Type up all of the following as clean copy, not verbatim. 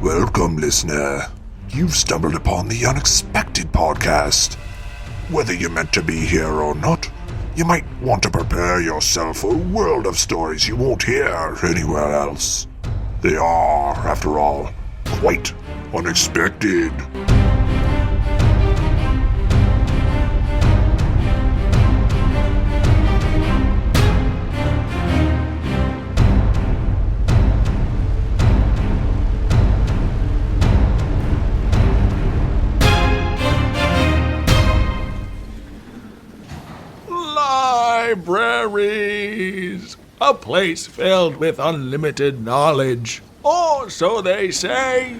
Welcome, listener. You've stumbled upon the Unexpected Podcast. Whether you're meant to be here or not, you might want to prepare yourself for a world of stories you won't hear anywhere else. They are, after all, quite unexpected. Libraries, a place filled with unlimited knowledge, or so they say.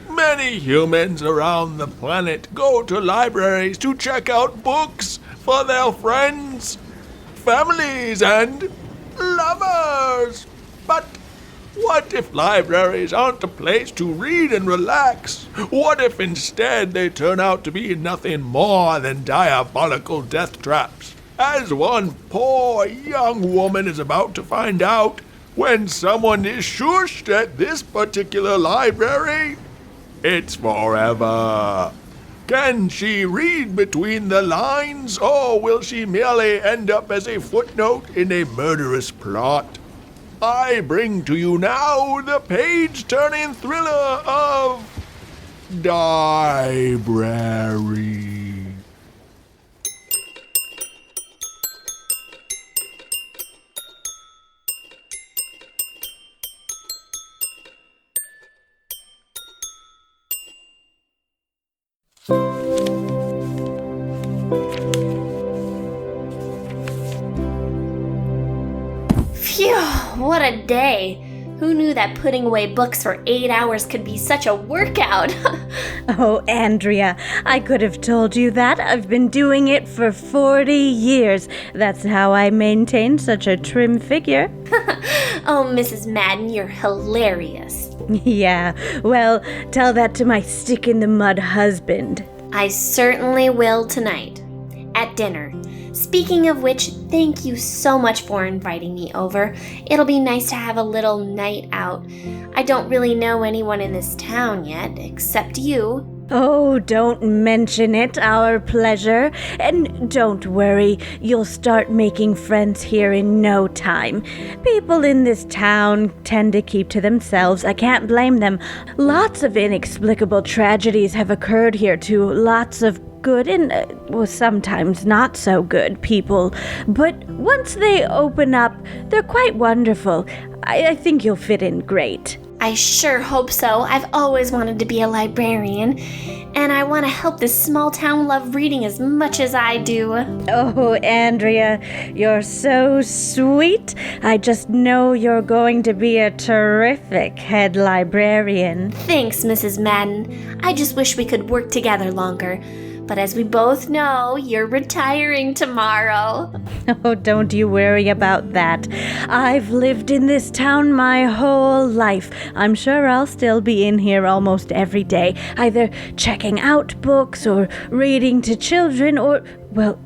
Many humans around the planet go to libraries to check out books for their friends, families, and lovers. But what if libraries aren't a place to read and relax? What if instead they turn out to be nothing more than diabolical death traps? As one poor young woman is about to find out when someone is shushed at this particular library. It's forever. Can she read between the lines, or will she merely end up as a footnote in a murderous plot? I bring to you now the page-turning thriller of DIEbrary. Phew, what a day. Who knew that putting away books for 8 hours could be such a workout? Oh, Andrea, I could have told you that. I've been doing it for 40 years. That's how I maintain such a trim figure. Oh, Mrs. Madden, you're hilarious. Yeah, well, tell that to my stick-in-the-mud husband. I certainly will tonight. At dinner. Speaking of which, thank you so much for inviting me over. It'll be nice to have a little night out. I don't really know anyone in this town yet, except you. Oh, don't mention it. Our pleasure. And don't worry, you'll start making friends here in no time. People in this town tend to keep to themselves. I can't blame them. Lots of inexplicable tragedies have occurred here too. Lots of good and, sometimes not so good people. But once they open up, they're quite wonderful. I think you'll fit in great. I sure hope so. I've always wanted to be a librarian, and I want to help this small town love reading as much as I do. Oh, Andrea, you're so sweet. I just know you're going to be a terrific head librarian. Thanks, Mrs. Madden. I just wish we could work together longer. But as we both know, you're retiring tomorrow. Oh, don't you worry about that. I've lived in this town my whole life. I'm sure I'll still be in here almost every day, either checking out books or reading to children or, well,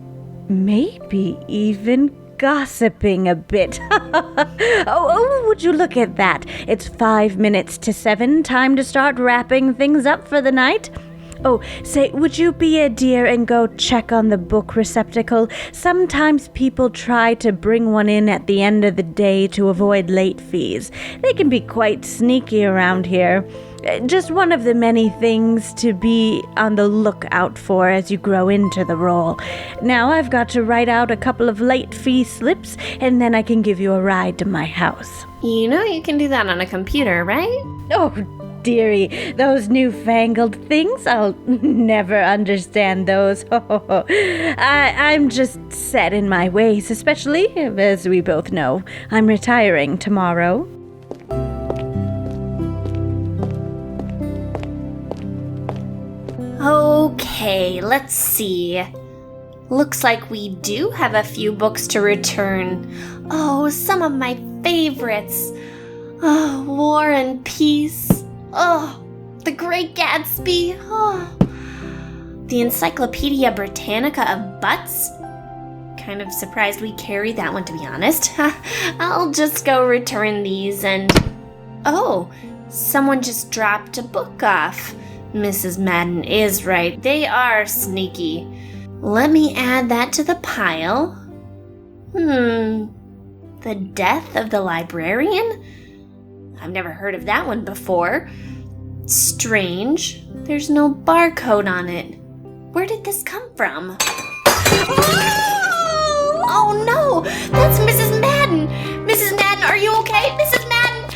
maybe even gossiping a bit. Oh, would you look at that? It's 5 minutes to 7, time to start wrapping things up for the night. Oh, say, would you be a dear and go check on the book receptacle? Sometimes people try to bring one in at the end of the day to avoid late fees. They can be quite sneaky around here. Just one of the many things to be on the lookout for as you grow into the role. Now I've got to write out a couple of late fee slips, and then I can give you a ride to my house. You know you can do that on a computer, right? Oh, dearie, those newfangled things, I'll never understand those. I'm just set in my ways, especially, as we both know, I'm retiring tomorrow. Okay, let's see. Looks like we do have a few books to return. Oh, some of my favorites. Oh, War and Peace. Oh, The Great Gatsby. Oh, the Encyclopedia Britannica of Butts. Kind of surprised we carried that one, to be honest. I'll just go return these and... Oh, someone just dropped a book off. Mrs. Madden is right. They are sneaky. Let me add that to the pile. The death of the librarian? I've never heard of that one before. Strange. There's no barcode on it. Where did this come from? Oh no! That's Mrs. Madden! Mrs. Madden, are you okay? Mrs. Madden!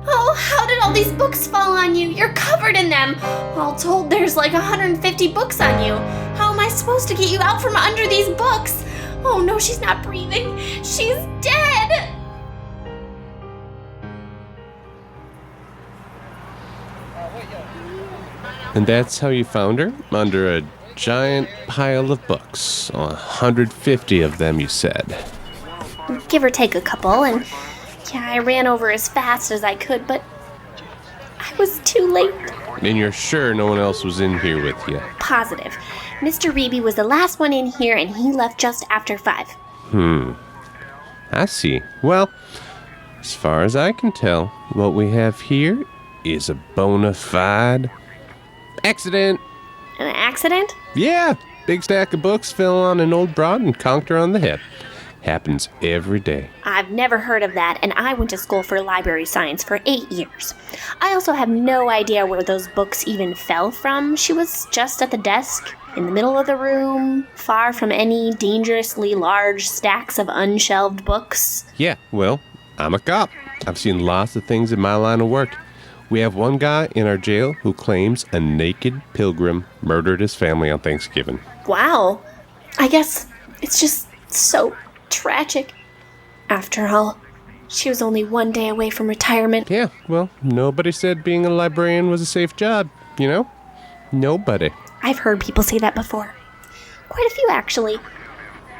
Oh, how did all these books fall on you? You're covered in them! All told, there's like 150 books on you. How am I supposed to get you out from under these books? Oh no, she's not breathing. She's dead! And that's how you found her? Under a giant pile of books. 150 of them, you said. Give or take a couple, and yeah, I ran over as fast as I could, but I was too late. And you're sure no one else was in here with you? Positive. Mr. Reeby was the last one in here, and he left just after 5. I see. Well, as far as I can tell, what we have here is a bona fide accident. An accident? Yeah, big stack of books fell on an old broad and conked her on the head. Happens every day. I've never heard of that, and I went to school for library science for 8 years. I also have no idea where those books even fell from. She was just at the desk, in the middle of the room, far from any dangerously large stacks of unshelved books. Yeah, well, I'm a cop. I've seen lots of things in my line of work. We have one guy in our jail who claims a naked pilgrim murdered his family on Thanksgiving. Wow. I guess it's just so tragic. After all, she was only 1 day away from retirement. Yeah, well, nobody said being a librarian was a safe job, you know? Nobody. I've heard people say that before. Quite a few, actually.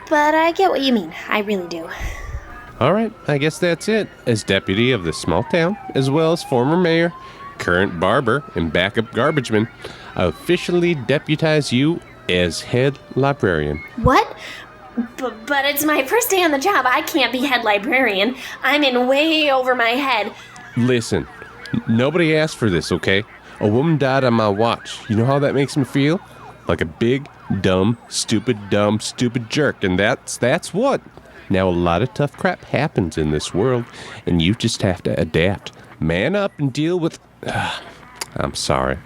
But I get what you mean. I really do. All right, I guess that's it. As deputy of this small town, as well as former mayor, current barber, and backup garbage man, I officially deputize you as head librarian. What? But it's my first day on the job. I can't be head librarian. I'm in way over my head. Listen, nobody asked for this, okay? A woman died on my watch. You know how that makes me feel? Like a big, dumb, stupid jerk, and that's what. Now, a lot of tough crap happens in this world, and you just have to adapt. Man up and deal with... I'm sorry.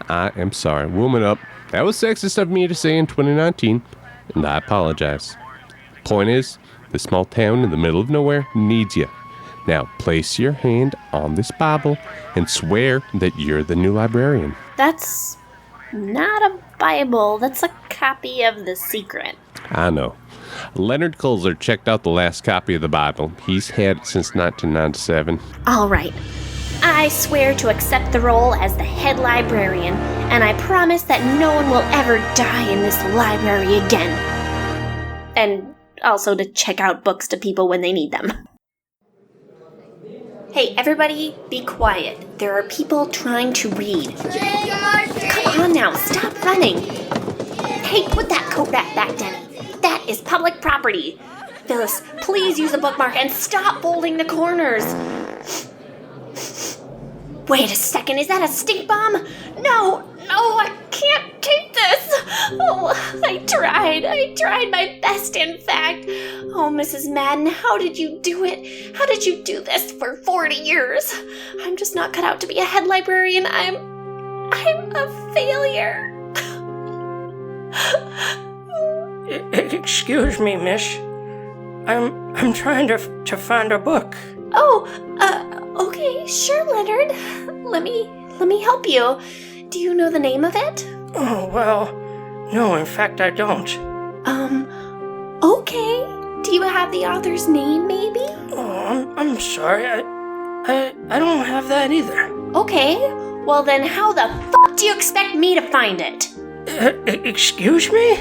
I am sorry. Woman up. That was sexist of me to say in 2019, and I apologize. Point is, this small town in the middle of nowhere needs you. Now, place your hand on this Bible and swear that you're the new librarian. That's not a Bible. That's a copy of The Secret. I know. Leonard Kulzer checked out the last copy of the Bible. He's had it since 1997. All right. I swear to accept the role as the head librarian, and I promise that no one will ever die in this library again. And also to check out books to people when they need them. Hey, everybody, be quiet. There are people trying to read. Come on now, stop running. Hey, put that coat rack back, Denny. That is public property. Phyllis, please use a bookmark and stop folding the corners. Wait a second, is that a stink bomb? No, I can't take this. Oh, I tried my best, in fact. Oh, Mrs. Madden, how did you do it? How did you do this for 40 years? I'm just not cut out to be a head librarian. I'm a failure. Excuse me, miss. I'm trying to find a book. Oh, okay, sure, Leonard. Let me help you. Do you know the name of it? Oh, well, no, in fact, I don't. Okay. Do you have the author's name, maybe? Oh, I'm sorry. I don't have that either. Okay. Well, then how the fuck do you expect me to find it? Excuse me?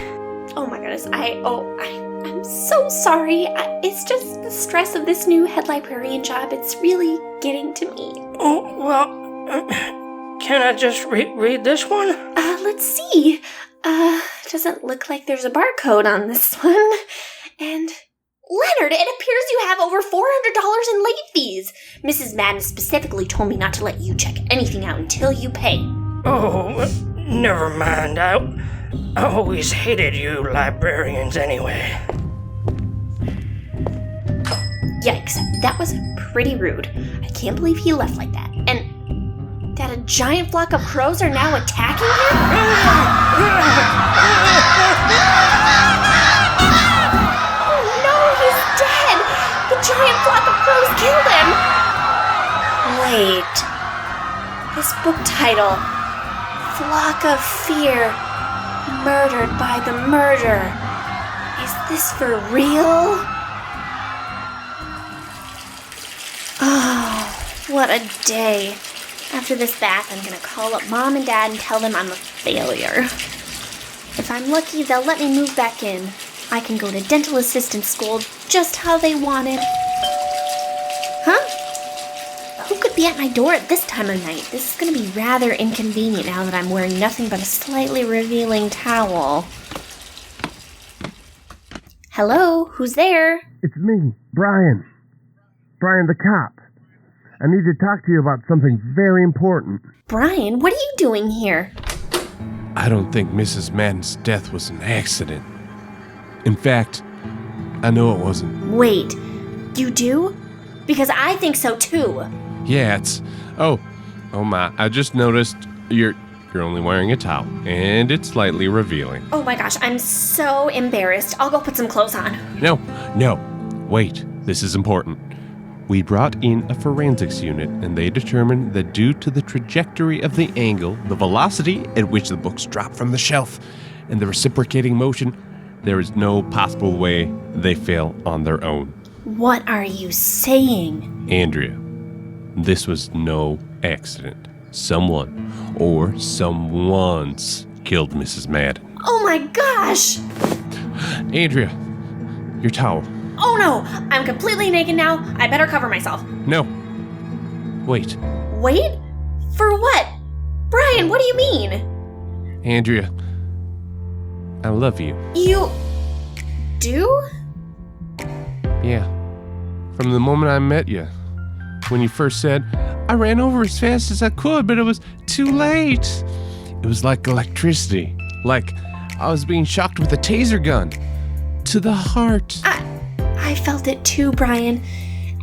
Oh my goodness, I'm so sorry. It's just the stress of this new head librarian job. It's really getting to me. Oh, well, can I just read this one? Let's see. Doesn't look like there's a barcode on this one. And Leonard, it appears you have over $400 in late fees. Mrs. Madden specifically told me not to let you check anything out until you pay. Oh, never mind. I always hated you librarians anyway. Yikes, that was pretty rude. I can't believe he left like that. And that a giant flock of crows are now attacking him? Oh no, he's dead! The giant flock of crows killed him! Wait. This book title, Flock of Fear, Murdered by the Murder. Is this for real? Oh, what a day. After this bath, I'm gonna call up Mom and Dad and tell them I'm a failure. If I'm lucky, they'll let me move back in. I can go to dental assistant school just how they wanted. Huh? Who could be at my door at this time of night? This is gonna be rather inconvenient now that I'm wearing nothing but a slightly revealing towel. Hello, who's there? It's me, Brian. Brian the cop. I need to talk to you about something very important. Brian, what are you doing here? I don't think Mrs. Madden's death was an accident. In fact, I know it wasn't. Wait, you do? Because I think so too. Yeah, it's... Oh my, I just noticed you're only wearing a towel, and it's slightly revealing. Oh my gosh, I'm so embarrassed. I'll go put some clothes on. No, wait, this is important. We brought in a forensics unit, and they determined that due to the trajectory of the angle, the velocity at which the books drop from the shelf, and the reciprocating motion, there is no possible way they fell on their own. What are you saying? Andrea, this was no accident. Someone or someone's killed Mrs. Madden. Oh my gosh! Andrea, your towel. Oh no! I'm completely naked now. I better cover myself. No. Wait. Wait? For what? Brian, what do you mean? Andrea, I love you. You... do? Yeah. From the moment I met you. When you first said, I ran over as fast as I could, but it was too late. It was like electricity. Like I was being shocked with a taser gun. To the heart. I felt it too, Brian.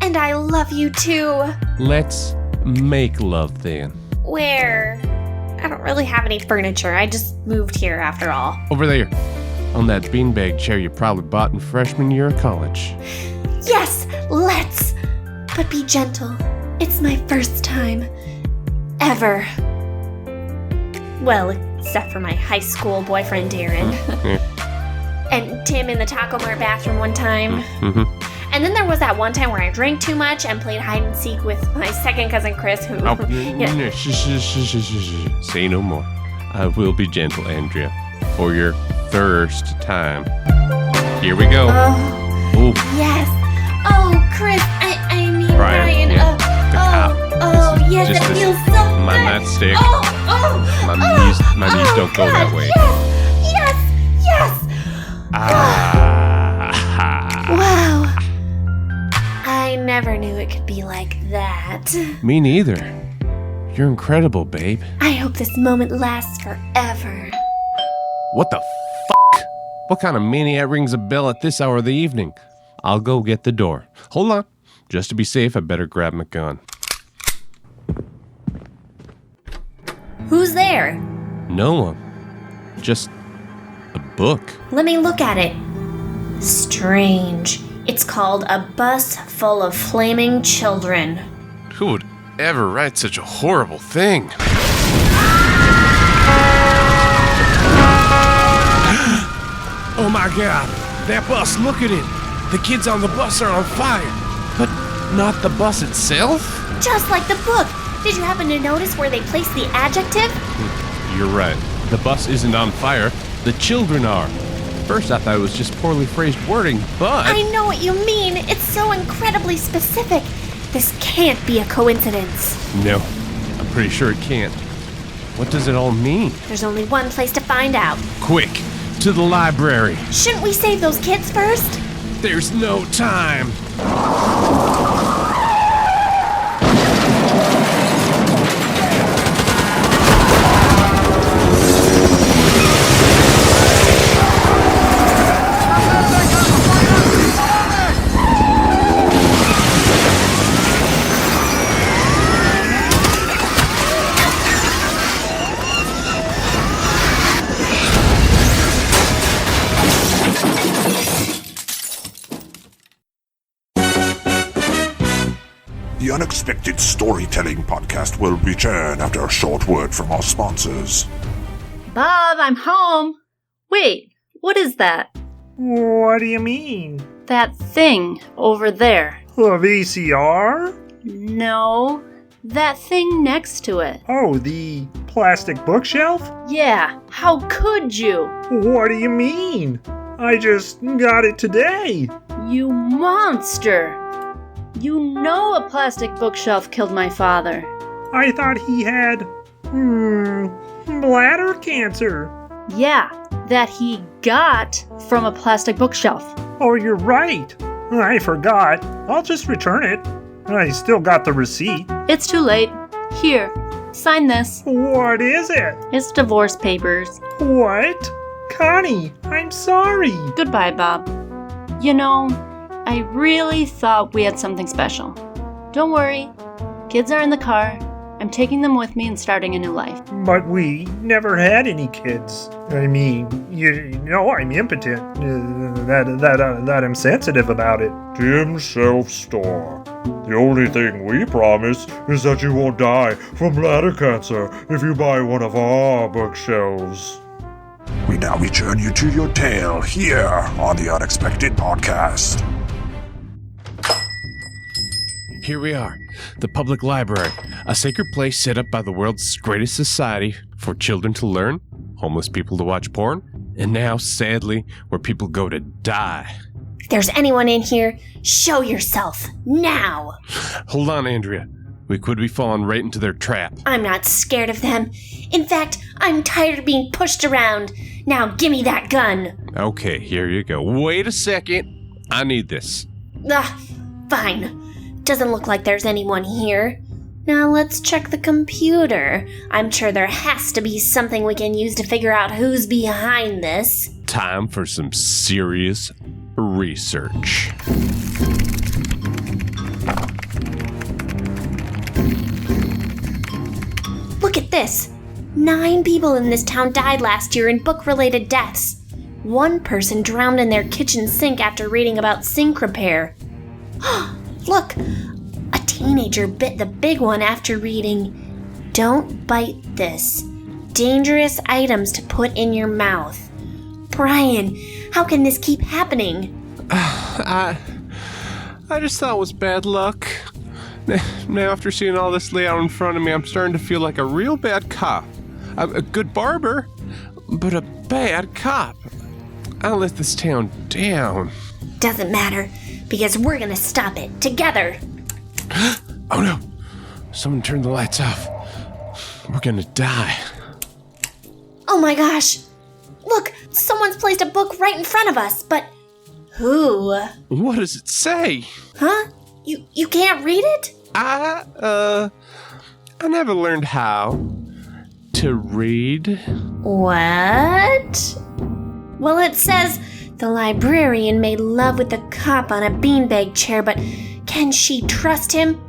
And I love you too. Let's make love then. Where? I don't really have any furniture. I just moved here after all. Over there. On that beanbag chair you probably bought in freshman year of college. Yes, let's. But be gentle. It's my first time. Ever. Well, except for my high school boyfriend, Darren. And Tim in the Taco Mart bathroom one time. Mm-hmm. And then there was that one time where I drank too much and played hide and seek with my second cousin Chris, who... Oh, Say no more. I will be gentle, Andrea, for your first time. Here we go. Oh, yes. Oh, Chris, I mean Brian. Yeah, the cop. Yes, Just it feels so good. my nightstick. My knees don't go that way. Yes. Wow. I never knew it could be like that. Me neither. You're incredible, babe. I hope this moment lasts forever. What the f***? What kind of maniac rings a bell at this hour of the evening? I'll go get the door. Hold on. Just to be safe, I better grab my gun. Who's there? No one. Just a book. Let me look at it. Strange. It's called A Bus Full of Flaming Children. Who would ever write such a horrible thing? Oh my god, that bus, look at it. The kids on the bus are on fire. But not the bus itself? Just like the book. Did you happen to notice where they placed the adjective? You're right. The bus isn't on fire. The children are. First I thought it was just poorly phrased wording, but... I know what you mean. It's so incredibly specific. This can't be a coincidence. No, I'm pretty sure it can't. What does it all mean? There's only one place to find out. Quick, to the library. Shouldn't we save those kids first? There's no time. The Unexpected Storytelling Podcast will return after a short word from our sponsors. Bob, I'm home. Wait, what is that? What do you mean? That thing over there. A VCR? No, that thing next to it. Oh, the plastic bookshelf? Yeah, how could you? What do you mean? I just got it today. You monster! You know a plastic bookshelf killed my father. I thought he had, bladder cancer. Yeah, that he got from a plastic bookshelf. Oh, you're right. I forgot. I'll just return it. I still got the receipt. It's too late. Here, sign this. What is it? It's divorce papers. What? Connie, I'm sorry. Goodbye, Bob. You know, I really thought we had something special. Don't worry. Kids are in the car. I'm taking them with me and starting a new life. But we never had any kids. I mean, you know I'm impotent. That I'm sensitive about it. Dim Self-Store. The only thing we promise is that you won't die from bladder cancer if you buy one of our bookshelves. We now return you to your tale here on the Unexpected Podcast. Here we are, the public library, a sacred place set up by the world's greatest society for children to learn, homeless people to watch porn, and now, sadly, where people go to die. If there's anyone in here, show yourself, now! Hold on, Andrea. We could be falling right into their trap. I'm not scared of them. In fact, I'm tired of being pushed around. Now gimme that gun. Okay, here you go. Wait a second. I need this. Fine. Doesn't look like there's anyone here. Now let's check the computer. I'm sure there has to be something we can use to figure out who's behind this. Time for some serious research. Look at this. 9 people in this town died last year in book-related deaths. 1 person drowned in their kitchen sink after reading about sink repair. Look, a teenager bit the big one after reading, "Don't bite this. Dangerous items to put in your mouth." Brian, how can this keep happening? I just thought it was bad luck. Now, after seeing all this lay out in front of me, I'm starting to feel like a real bad cop. I'm a good barber, but a bad cop. I'll let this town down. Doesn't matter, because we're gonna stop it, together. Oh no! Someone turned the lights off. We're gonna die. Oh my gosh! Look, someone's placed a book right in front of us, but who? What does it say? Huh? You can't read it? I never learned how to read. What? Well, it says the librarian made love with the cop on a beanbag chair, but can she trust him?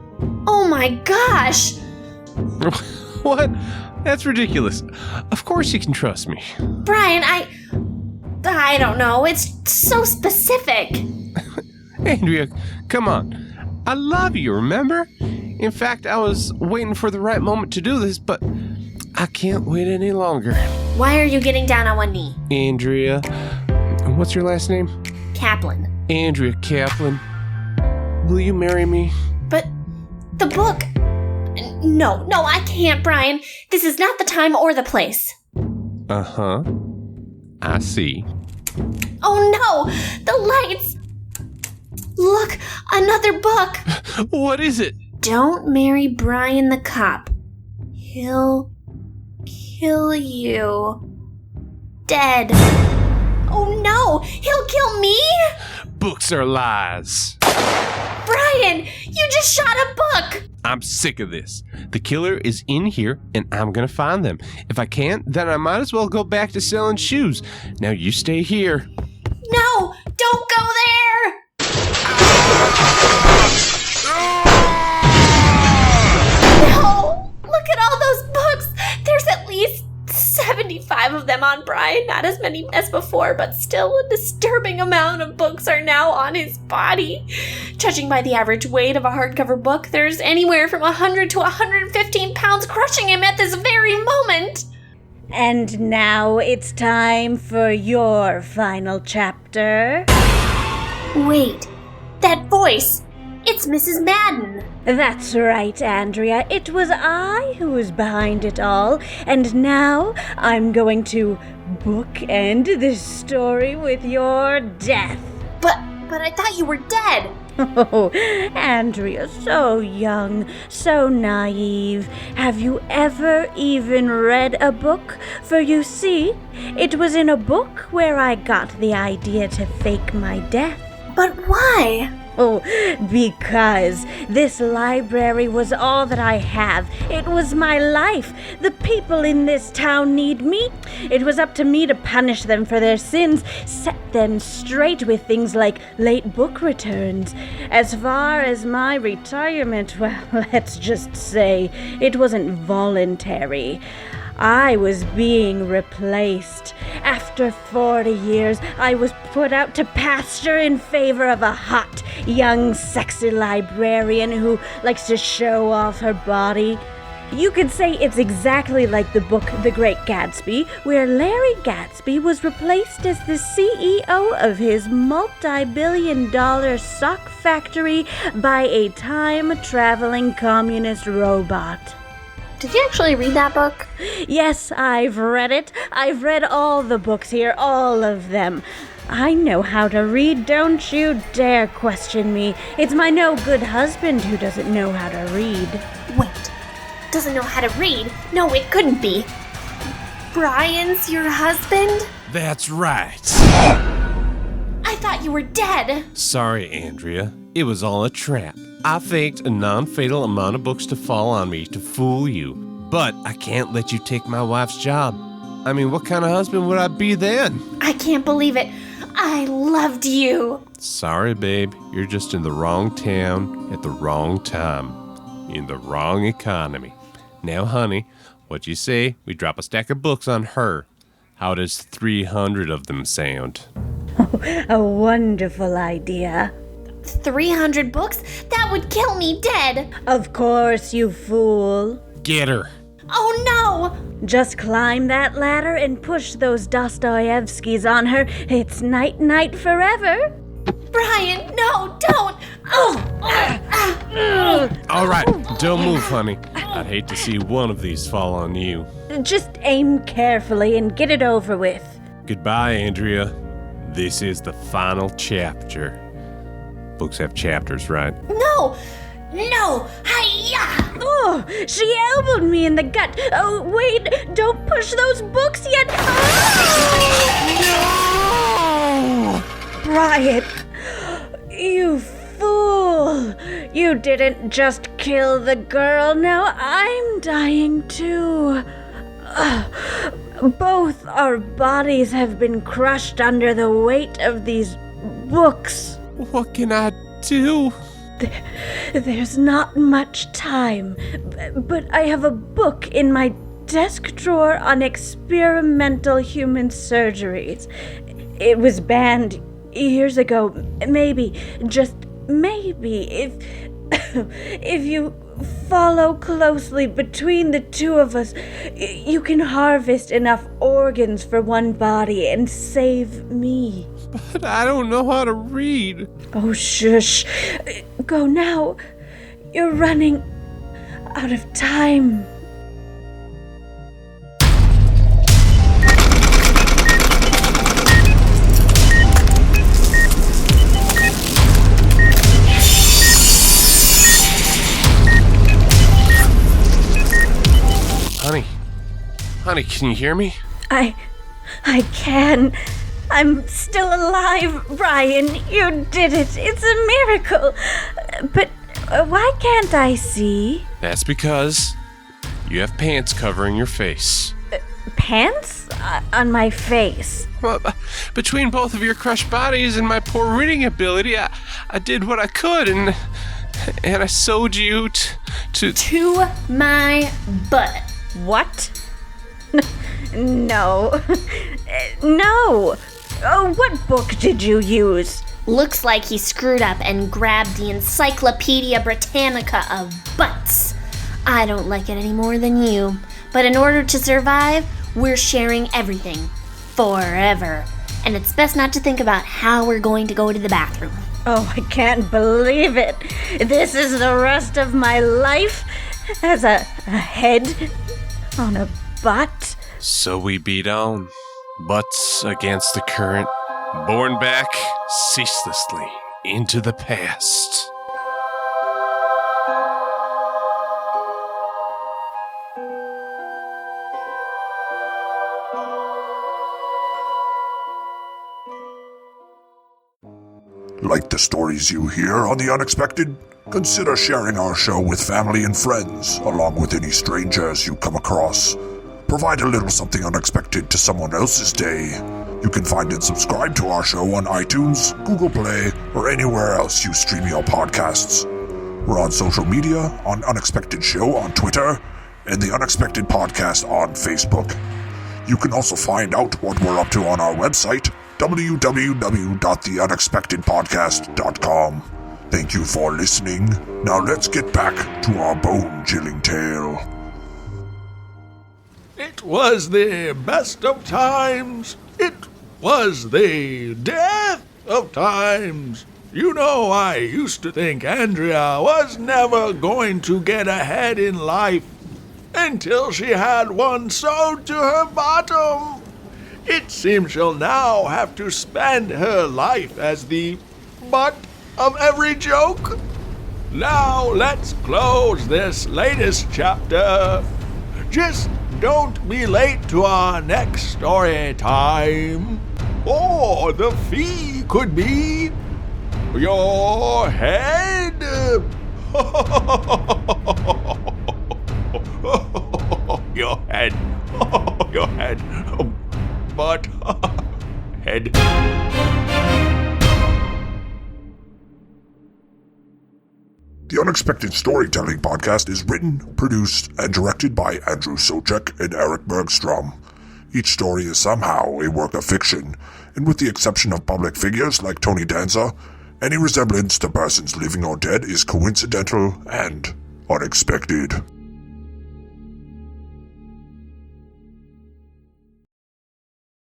Oh my gosh! What? That's ridiculous. Of course you can trust me. Brian, I don't know. It's so specific. Andrea, come on. I love you, remember? In fact, I was waiting for the right moment to do this, but I can't wait any longer. Why are you getting down on one knee? Andrea, what's your last name? Kaplan. Andrea Kaplan. Will you marry me? But the book... No, I can't, Brian. This is not the time or the place. Uh-huh. I see. Oh no! The lights! Look, another book! What is it? Don't marry Brian the cop. He'll kill you. Dead. Oh no! He'll kill me? books are lies. Brian, you just shot a book! I'm sick of this. The killer is in here, and I'm gonna find them. If I can't, then I might as well go back to selling shoes. Now you stay here. No, don't go there! No! Look at all those books! There's at least 75 of them on Brian, not as many as before, but still a disturbing amount of books are now on his body. Judging by the average weight of a hardcover book, there's anywhere from 100 to 115 pounds crushing him at this very moment. And now it's time for your final chapter. Wait, that voice! It's Mrs. Madden! That's right, Andrea. It was I who was behind it all, and now I'm going to bookend this story with your death. But I thought you were dead! Oh, Andrea, so young, so naive. Have you ever even read a book? For you see, it was in a book where I got the idea to fake my death. But why? Oh, because this library was all that I have. It was my life. The people in this town need me. It was up to me to punish them for their sins, set them straight with things like late book returns. As far as my retirement, well, let's just say it wasn't voluntary. I was being replaced. After 40 years, I was put out to pasture in favor of a hot, young, sexy librarian who likes to show off her body. You could say it's exactly like the book The Great Gatsby, where Larry Gatsby was replaced as the CEO of his multi-billion-dollar sock factory by a time-traveling communist robot. Did you actually read that book? Yes, I've read it. I've read all the books here, all of them. I know how to read, don't you dare question me. It's my no-good husband who doesn't know how to read. Wait, doesn't know how to read? No, it couldn't be. Brian's your husband? That's right. I thought you were dead. Sorry, Andrea. It was all a trap. I faked a non-fatal amount of books to fall on me to fool you. But I can't let you take my wife's job. I mean, what kind of husband would I be then? I can't believe it. I loved you. Sorry, babe. You're just in the wrong town at the wrong time. In the wrong economy. Now, honey, what you say? We drop a stack of books on her. How does 300 of them sound? Oh, a wonderful idea. 300 books? That would kill me dead. Of course, you fool. Get her. Oh, no! Just climb that ladder and push those Dostoevskys on her. It's night-night forever. Brian, no, don't! All right, don't move, honey. I'd hate to see one of these fall on you. Just aim carefully and get it over with. Goodbye, Andrea. This is the final chapter. Books have chapters, right? No! Hi-ya! Oh, she elbowed me in the gut. Oh, wait, don't push those books yet. Oh! No! Brian, you fool. You didn't just kill the girl. Now I'm dying too. Both our bodies have been crushed under the weight of these books. What can I do? There's not much time, but I have a book in my desk drawer on experimental human surgeries. It was banned years ago. Maybe, just maybe, if you follow closely between the two of us, you can harvest enough organs for one body and save me. But I don't know how to read. Oh, shush. Go now. You're running out of time. Honey, can you hear me? I can. I'm still alive, Brian. You did it. It's a miracle. But why can't I see? That's because you have pants covering your face. Pants? On my face? Well, between both of your crushed bodies and my poor reading ability, I did what I could, and I sewed you To my butt. What? No. No. Oh, what book did you use? Looks like he screwed up and grabbed the Encyclopedia Britannica of butts. I don't like it any more than you. But in order to survive, we're sharing everything. Forever. And it's best not to think about how we're going to go to the bathroom. Oh, I can't believe it. This is the rest of my life as a head on a butt. So we beat on, butts against the current, borne back ceaselessly into the past. Like the stories you hear on The Unexpected? Consider sharing our show with family and friends, along with any strangers you come across. Provide a little something unexpected to someone else's day. You can find and subscribe to our show on iTunes, Google Play, or anywhere else you stream your podcasts. We're on social media, on Unexpected Show on Twitter, and The Unexpected Podcast on Facebook. You can also find out what we're up to on our website, www.theunexpectedpodcast.com. Thank you for listening. Now let's get back to our bone-chilling tale. It was the best of times. It was the death of times. You know, I used to think Andrea was never going to get ahead in life until she had one sewed to her bottom. It seems she'll now have to spend her life as the butt of every joke. Now let's close this latest chapter. Just don't be late to our next story time. Or the fee could be your head. Your head. Your head. But head. The Unexpected Storytelling Podcast is written, produced, and directed by Andrew Soucek and Erik Bergstrom. Each story is somehow a work of fiction, and with the exception of public figures like Tony Danza, any resemblance to persons living or dead is coincidental and unexpected.